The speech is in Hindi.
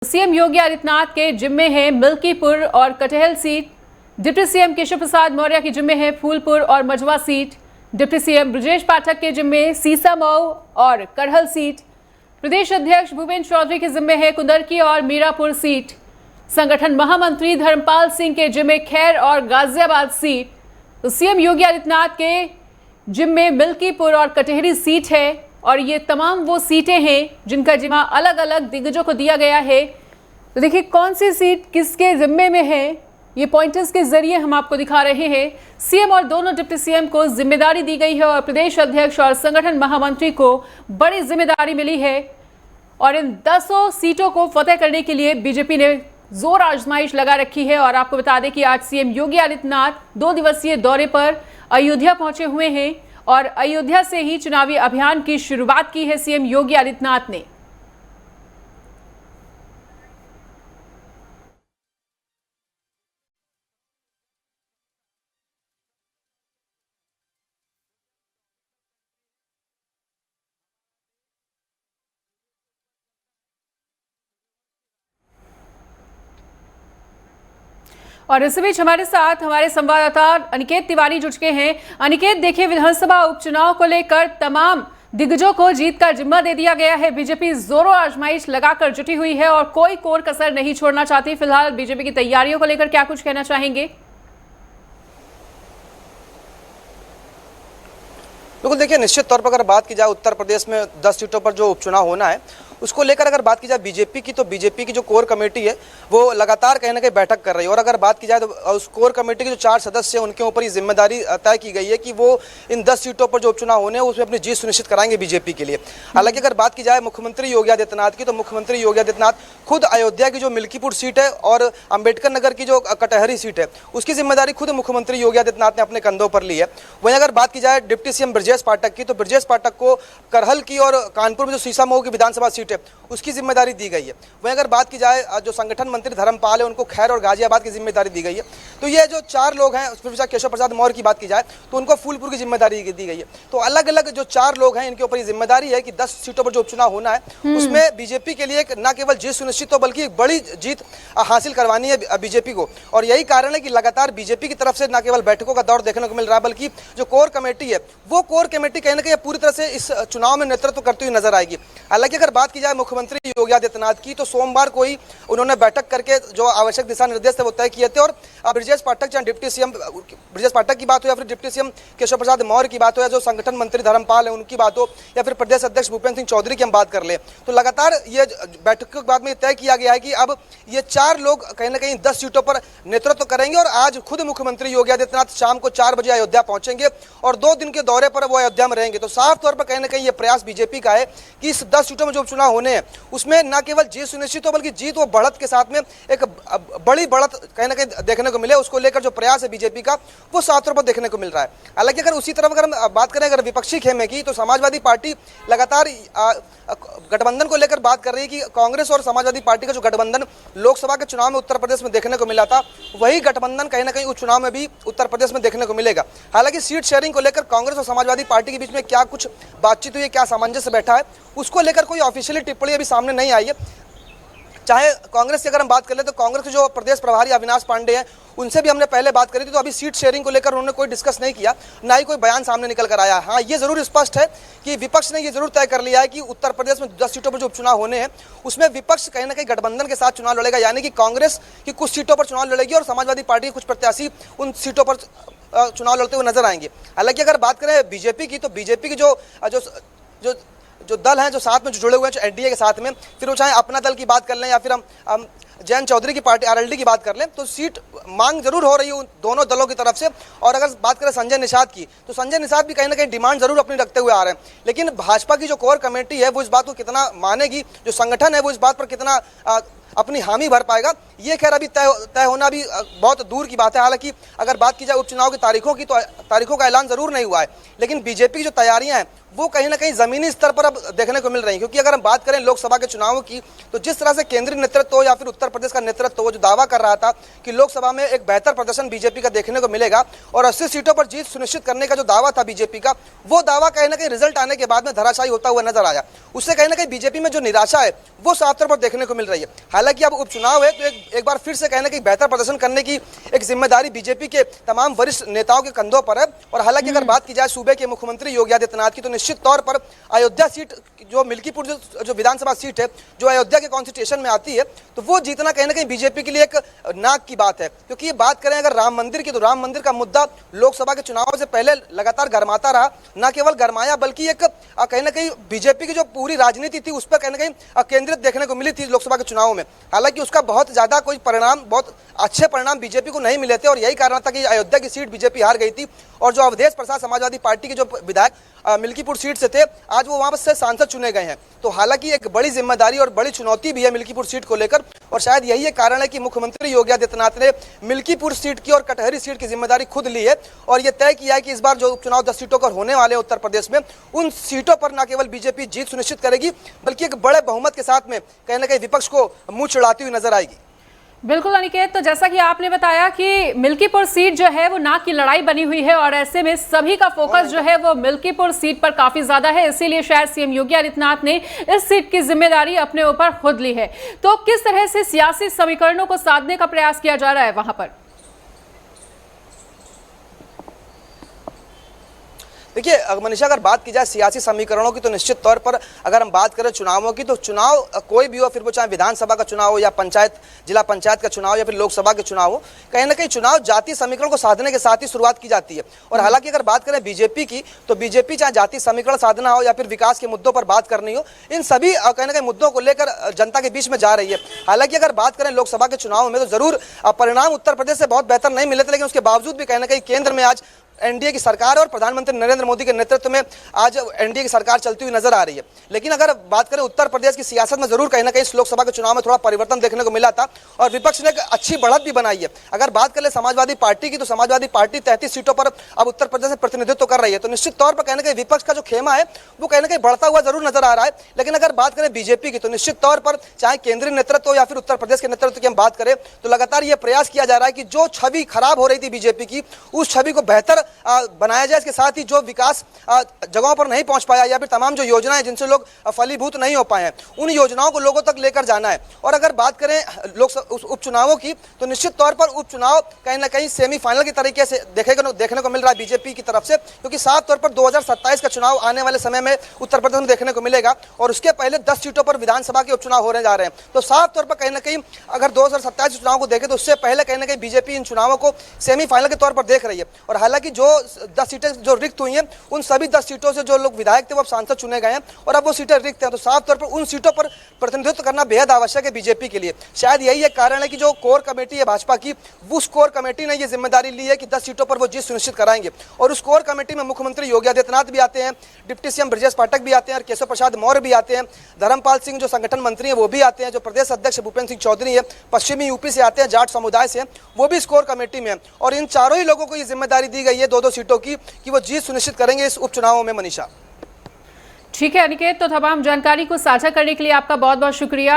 सीएम योगी आदित्यनाथ के जिम्मे है मिल्कीपुर और कटहल seat. Deputy CM Keshav Prasad Maurya के जिम्मे है फूलपुर और Majhawan seat. Deputy CM Brajesh Pathak के जिम्मे सीसामऊ और कटहल सीट। प्रदेश अध्यक्ष भूपेंद्र चौधरी के जिम्मे है कुंदरकी और मीरापुर सीट। संगठन महामंत्री धर्मपाल सिंह के जिम्मे खैर और गाजियाबाद सीट। तो सीएम योगी आदित्यनाथ के जिम्मे मिल्कीपुर और कटहरी सीट है और ये तमाम वो सीटें हैं जिनका जिम्मा अलग अलग दिग्गजों को दिया गया है। तो देखिए कौन सी सीट किसके जिम्मे में है, ये पॉइंटर्स के जरिए हम आपको दिखा रहे हैं। सीएम और दोनों डिप्टी सीएम को जिम्मेदारी दी गई है और प्रदेश अध्यक्ष और संगठन महामंत्री को बड़ी जिम्मेदारी मिली है और इन 10 सीटों को फतेह करने के लिए बीजेपी ने जोर आजमाइश लगा रखी है। और आपको बता दें कि आज सीएम योगी आदित्यनाथ 2 दिवसीय दौरे पर अयोध्या पहुंचे हुए हैं और अयोध्या से ही चुनावी अभियान की शुरुआत की है सीएम योगी आदित्यनाथ ने। और इस बीच हमारे साथ हमारे संवाददाता अनिकेत तिवारी जुड़ चुके हैं। अनिकेत, देखिए विधानसभा उपचुनाव को लेकर तमाम दिग्गजों को जीत का जिम्मा दे दिया गया है। बीजेपी जोरों आजमाइश लगाकर जुटी हुई है और कोई कोर कसर नहीं छोड़ना चाहती। फिलहाल बीजेपी की तैयारियों को लेकर क्या कुछ कहना चाहेंगे? बिल्कुल, देखिए निश्चित तौर पर अगर बात की जाए उत्तर प्रदेश में 10 सीटों पर जो उपचुनाव होना है उसको लेकर अगर बात की जाए बीजेपी की, तो बीजेपी की जो कोर कमेटी है वो लगातार कहीं ना कहीं बैठक कर रही है। और अगर बात की जाए तो उस कोर कमेटी के जो 4 सदस्य हैं उनके ऊपर ये जिम्मेदारी तय की गई है कि वो इन 10 सीटों पर जो उपचुनाव होने हैं उसमें अपनी जीत सुनिश्चित कराएंगे बीजेपी के लिए। हालांकि अगर बात की जाए मुख्यमंत्री योगी आदित्यनाथ की, तो मुख्यमंत्री योगी आदित्यनाथ खुद अयोध्या की जो मिल्कीपुर सीट है और अम्बेडकर नगर की जो कटहरी सीट है उसकी जिम्मेदारी खुद मुख्यमंत्री योगी आदित्यनाथ ने अपने कंधों पर ली है। वहीं अगर बात की जाए डिप्टी सीएम ब्रजेश पाठक की, तो ब्रजेश पाठक को करहल की और कानपुर में जो सीसामऊ की विधानसभा सीट है उसकी जिम्मेदारी दी गई है। वहीं अगर बात की जाए जो संगठन मंत्री धर्मपाल है उनको खैर और गाजियाबाद की जिम्मेदारी दी गई है। तो ये जो 4 लोग हैं, उसमें केशव प्रसाद मौर्य की बात की जाए तो उनको फूलपुर की जिम्मेदारी दी गई है। तो अलग अलग जो 4 लोग हैं इनके ऊपर ये जिम्मेदारी है कि 10 सीटों पर जो उपचुनाव होना है उसमें बीजेपी के लिए न केवल जीत सुनिश्चित हो बल्कि एक बड़ी जीत हासिल करवानी है बीजेपी को। और यही कारण है कि लगातार बीजेपी की तरफ से न केवल बैठकों का दौर देखने को मिल रहा है बल्कि जो कोर कमेटी है वो कोर कमेटी कहीं ना कहीं पूरी तरह से इस चुनाव में नेतृत्व करती हुई नजर आएगी। हालांकि अगर बात की जाए मुख्यमंत्री योगी आदित्यनाथ की, तो सोमवार को ही उन्होंने बैठक करके जो आवश्यक दिशा निर्देश थे वो तय किए थे। और ब्रजेश पाठक चाहे डिप्टी सीएम ब्रजेश पाठक की बात हो या फिर डिप्टी सीएम केशव प्रसाद मौर्य की बात हो या जो संगठन मंत्री धर्मपाल है उनकी बात हो या फिर प्रदेश अध्यक्ष भूपेंद्र सिंह चौधरी की हम बात कर ले, तो लगातार ये बैठक के बाद में तय किया गया है कि अब ये 4 लोग कहीं ना कहीं 10 सीटों पर नेतृत्व करेंगे। और आज खुद मुख्यमंत्री योगी आदित्यनाथ शाम को 4 बजे अयोध्या पहुंचेंगे और 2 दिन के दौरे पर वो अयोध्या में रहेंगे। तो साफ तौर पर कहीं ना कहीं ये प्रयास बीजेपी का है कि इस 10 सीटों में जो उपचुनाव होने हैं उसमें न केवल जीत सुनिश्चित हो बल्कि जीत वो बढ़त के साथ में एक बड़ी बढ़त कहीं ना कहीं देखने को मिले। उसको लेकर जो प्रयास है बीजेपी का वो साफ तौर पर देखने को मिल रहा है। हालांकि अगर उसी तरफ अगर हम बात करें अगर विपक्षी खेमे की, तो समाजवादी पार्टी लगातार गठबंधन को लेकर बात कर रही है कि कांग्रेस और समाजवादी पार्टी का जो गठबंधन लोकसभा के चुनाव में उत्तर प्रदेश में देखने को मिला था वही गठबंधन कहीं ना कहीं उस चुनाव में भी उत्तर प्रदेश में देखने को मिलेगा। हालांकि सीट शेयरिंग को लेकर कांग्रेस और समाजवादी पार्टी के बीच में क्या कुछ बातचीत हुई है, क्या सामंजस्य बैठा है, उसको लेकर कोई ऑफिशियली टिप्पणी अभी सामने नहीं आई है। चाहे कांग्रेस की अगर हम बात कर ले तो कांग्रेस के जो प्रदेश प्रभारी अविनाश पांडे हैं उनसे भी हमने पहले बात करी थी, तो अभी सीट शेयरिंग को लेकर उन्होंने कोई डिस्कस नहीं किया, ना ही कोई बयान सामने निकल कर आया। हाँ, ये जरूर स्पष्ट है कि विपक्ष ने ये जरूर तय कर लिया है कि उत्तर प्रदेश में 10 सीटों पर जो उपचुनाव होने हैं उसमें विपक्ष कहीं ना कहीं गठबंधन के साथ चुनाव लड़ेगा, यानी कि कांग्रेस की कुछ सीटों पर चुनाव लड़ेगी और समाजवादी पार्टी के कुछ प्रत्याशी उन सीटों पर चुनाव लड़ते हुए नजर आएंगे। हालांकि अगर बात करें बीजेपी की, तो बीजेपी की जो दल हैं जो साथ में जो जुड़े हुए हैं जो एनडीए के साथ में, फिर वो चाहे अपना दल की बात कर लें या फिर हम जयंत चौधरी की पार्टी आरएलडी की बात कर लें, तो सीट मांग जरूर हो रही है उन दोनों दलों की तरफ से। और अगर बात करें संजय निषाद की, तो संजय निषाद भी कहीं ना कहीं डिमांड जरूर अपनी रखते हुए आ रहे हैं। लेकिन भाजपा की जो कोर कमेटी है वो इस बात को कितना मानेगी, जो संगठन है वो इस बात पर कितना अपनी हामी भर पाएगा, ये खैर अभी तय होना भी बहुत दूर की बात है। हालांकि अगर बात की जाए उपचुनाव की तारीखों की, तो तारीखों का ऐलान जरूर नहीं हुआ है, लेकिन बीजेपी की जो तैयारियां हैं वो कहीं ना कहीं जमीनी स्तर पर अब देखने को मिल रही है। क्योंकि अगर हम बात करें लोकसभा के चुनावों की, तो जिस तरह से केंद्रीय नेतृत्व हो या फिर उत्तर प्रदेश का नेतृत्व हो जो दावा कर रहा था कि लोकसभा में एक बेहतर प्रदर्शन बीजेपी का देखने को मिलेगा और 80 सीटों पर जीत सुनिश्चित करने का जो दावा था बीजेपी का, वो दावा कहीं ना कहीं रिजल्ट आने के बाद में धराशायी होता हुआ नजर आया। उससे कहीं ना कहीं बीजेपी में जो निराशा है वो साफ तौर पर देखने को मिल रही है। हालांकि अब उपचुनाव है तो एक बार फिर से कहना कि बेहतर प्रदर्शन करने की एक जिम्मेदारी बीजेपी के तमाम वरिष्ठ नेताओं के कंधों पर है। और हालांकि अगर बात की जाए सूबे के मुख्यमंत्री योगी आदित्यनाथ की, तो निश्चित तौर पर अयोध्या सीट, जो मिल्कीपुर जो विधानसभा सीट है जो अयोध्या के कॉन्स्टिट्यूशन में आती है, तो वो जीतना कहीं ना कहीं बीजेपी के लिए एक नाक की बात है। क्योंकि ये बात करें अगर राम मंदिर की, तो राम मंदिर का मुद्दा लोकसभा के चुनाव से पहले लगातार गरमाता रहा, न केवल गरमाया बल्कि एक कहीं ना कहीं बीजेपी की जो पूरी राजनीति थी उस पर कहीं ना कहीं केंद्रित देखने को मिली थी लोकसभा के चुनाव में। हालांकि उसका बहुत ज्यादा कोई परिणाम, बहुत अच्छे परिणाम बीजेपी को नहीं मिले थे और यही कारण था कि अयोध्या की सीट बीजेपी हार गई थी। और जो अवधेश प्रसाद समाजवादी पार्टी के जो विधायक मिल्कीपुर सीट से थे, आज वो वहां से सांसद चुने गए हैं। तो हालांकि एक बड़ी जिम्मेदारी और बड़ी चुनौती भी है मिल्कीपुर सीट को लेकर, और शायद यही एक कारण है कि मुख्यमंत्री योगी आदित्यनाथ ने मिल्कीपुर सीट की और कटहरी सीट की जिम्मेदारी खुद ली है और ये तय किया है कि इस बार जो उपचुनाव 10 सीटों पर होने वाले उत्तर प्रदेश में, उन सीटों पर न केवल बीजेपी जीत सुनिश्चित करेगी बल्कि एक बड़े बहुमत के साथ में कहीं ना कहीं विपक्ष को मुंह चिढ़ाती हुई नजर आएगी। बिल्कुल अनिकेत, तो जैसा कि आपने बताया कि मिल्कीपुर सीट जो है वो नाक की लड़ाई बनी हुई है और ऐसे में सभी का फोकस जो है वो मिल्कीपुर सीट पर काफी ज्यादा है, इसीलिए शायद सीएम योगी आदित्यनाथ ने इस सीट की जिम्मेदारी अपने ऊपर खुद ली है। तो किस तरह से सियासी समीकरणों को साधने का प्रयास किया जा रहा है वहां पर? देखिए मनीषा, अगर बात की जाए सियासी समीकरणों की, तो निश्चित तौर पर अगर हम बात करें चुनावों की, तो चुनाव कोई भी हो, फिर वो चाहे विधानसभा का चुनाव हो या पंचायत, जिला पंचायत का चुनाव या फिर लोकसभा के चुनाव हो, कहीं ना कहीं चुनाव जातीय समीकरण को साधने के साथ ही शुरुआत की जाती है। और हालांकि अगर बात करें बीजेपी की, तो बीजेपी चाहे जातीय समीकरण साधना हो या फिर विकास के मुद्दों पर बात करनी हो, इन सभी कहीं ना कहीं मुद्दों को लेकर जनता के बीच में जा रही है। हालांकि अगर बात करें लोकसभा के चुनाव में, तो जरूर परिणाम उत्तर प्रदेश से बहुत बेहतर नहीं मिले थे, लेकिन उसके बावजूद भी कहीं ना कहीं केंद्र में आज एनडीए की सरकार और प्रधानमंत्री नरेंद्र मोदी के नेतृत्व में आज एनडीए की सरकार चलती हुई नजर आ रही है। लेकिन अगर बात करें उत्तर प्रदेश की सियासत में, जरूर कहीं ना कहीं इस लोकसभा के चुनाव में थोड़ा परिवर्तन देखने को मिला था और विपक्ष ने एक अच्छी बढ़त भी बनाई है। अगर बात करें समाजवादी पार्टी की, तो समाजवादी पार्टी 33 सीटों पर अब उत्तर प्रदेश में प्रतिनिधित्व कर रही है। तो निश्चित तौर पर कहीं ना कहीं विपक्ष का जो खेमा है वो कहीं ना कहीं बढ़ता हुआ जरूर नजर आ रहा है। लेकिन अगर बात करें बीजेपी की, तो निश्चित तौर पर चाहे केंद्रीय नेतृत्व या फिर उत्तर प्रदेश के नेतृत्व की हम बात करें, तो लगातार ये प्रयास किया जा रहा है कि जो छवि खराब हो रही थी बीजेपी की, उस छवि को बेहतर बनाया। इसके साथ ही जो विकास जगहों पर नहीं पहुंच पाया या फिर तमाम जो योजनाएं जिनसे लोग फलीभूत नहीं हो पाए हैं, उन योजनाओं को लोगों तक लेकर जाना है। और अगर बात करें लोकसभा उपचुनावों की, तो निश्चित तौर पर उपचुनाव कहीं ना कहीं सेमीफाइनल की तरीके से देखने को मिल रहा है बीजेपी की तरफ से, क्योंकि साफ तौर पर 2027 का चुनाव आने वाले समय में उत्तर प्रदेश में देखने को मिलेगा और उसके पहले 10 सीटों पर विधानसभा के उपचुनाव होने जा रहे हैं। तो साफ तौर पर कहीं ना कहीं अगर 2027 चुनाव को देखें, तो उससे पहले कहीं ना कहीं बीजेपी इन चुनावों को सेमीफाइनल के तौर पर देख रही है। और हालांकि जो 10 सीटें जो रिक्त हुई हैं, उन सभी 10 सीटों से जो लोग विधायक थे वो अब सांसद चुने गए हैं और अब वो सीटें रिक्त हैं। तो साफ तौर पर उन सीटों पर प्रतिनिधित्व करना बेहद आवश्यक है बीजेपी के लिए। शायद यही एक कारण है कि जो कोर कमेटी है भाजपा की, उस कोर कमेटी ने ये जिम्मेदारी ली है कि 10 सीटों पर वो जीत सुनिश्चित कराएंगे। और उस कोर कमेटी में मुख्यमंत्री योगी आदित्यनाथ भी आते हैं, डिप्टी सीएम ब्रजेश पाठक भी आते हैं और केशव प्रसाद मौर्य भी आते हैं, धर्मपाल सिंह जो संगठन मंत्री हैं वो भी आते हैं, जो प्रदेश अध्यक्ष भूपेंद्र सिंह चौधरी है पश्चिमी यूपी से आते हैं, जाट समुदाय से, वो भी इस कोर कमेटी में है। और इन चारों ही लोगों को ये जिम्मेदारी दी गई है 2-2 सीटों की कि वो जीत सुनिश्चित करेंगे इस उपचुनावों में। मनीषा, ठीक है अनिकेत, तो तमाम जानकारी को साझा करने के लिए आपका बहुत बहुत शुक्रिया।